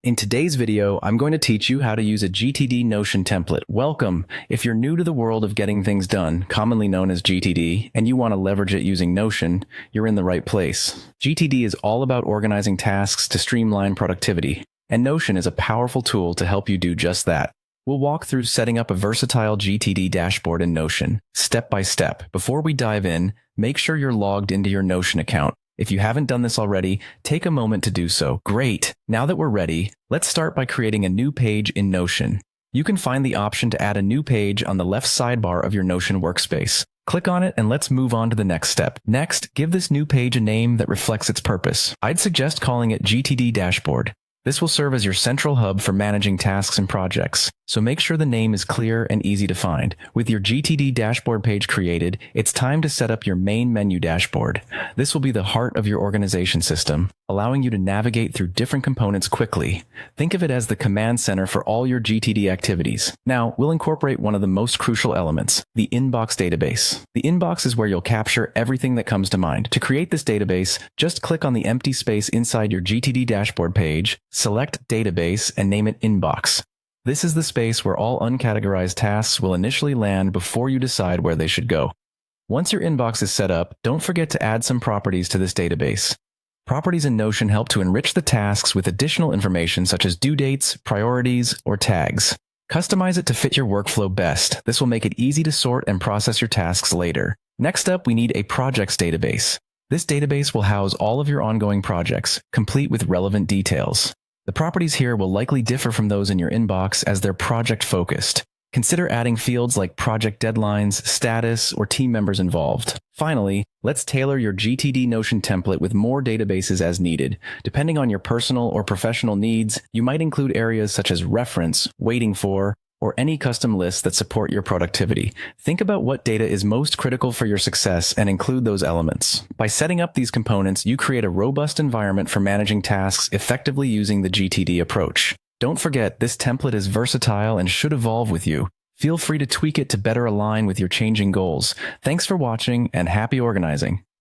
In today's video, I'm going to teach you how to use a GTD Notion template. Welcome! If you're new to the world of getting things done, commonly known as GTD, and you want to leverage it using Notion, you're in the right place. GTD is all about organizing tasks to streamline productivity, and Notion is a powerful tool to help you do just that. We'll walk through setting up a versatile GTD dashboard in Notion, step by step. Before we dive in, make sure you're logged into your Notion account. If you haven't done this already, take a moment to do so. Great! Now that we're ready, let's start by creating a new page in Notion. You can find the option to add a new page on the left sidebar of your Notion workspace. Click on it and let's move on to the next step. Next, give this new page a name that reflects its purpose. I'd suggest calling it GTD Dashboard. This will serve as your central hub for managing tasks and projects, so make sure the name is clear and easy to find. With your GTD dashboard page created, it's time to set up your main menu dashboard. This will be the heart of your organization system, allowing you to navigate through different components quickly. Think of it as the command center for all your GTD activities. Now, we'll incorporate one of the most crucial elements, the inbox database. The inbox is where you'll capture everything that comes to mind. To create this database, just click on the empty space inside your GTD dashboard page, select Database, and name it Inbox. This is the space where all uncategorized tasks will initially land before you decide where they should go. Once your inbox is set up, don't forget to add some properties to this database. Properties in Notion help to enrich the tasks with additional information such as due dates, priorities, or tags. Customize it to fit your workflow best. This will make it easy to sort and process your tasks later. Next up, we need a projects database. This database will house all of your ongoing projects, complete with relevant details. The properties here will likely differ from those in your inbox as they're project-focused. Consider adding fields like project deadlines, status, or team members involved. Finally, let's tailor your GTD Notion template with more databases as needed. Depending on your personal or professional needs, you might include areas such as reference, waiting for, or any custom lists that support your productivity. Think about what data is most critical for your success and include those elements. By setting up these components, you create a robust environment for managing tasks effectively using the GTD approach. Don't forget, this template is versatile and should evolve with you. Feel free to tweak it to better align with your changing goals. Thanks for watching and happy organizing.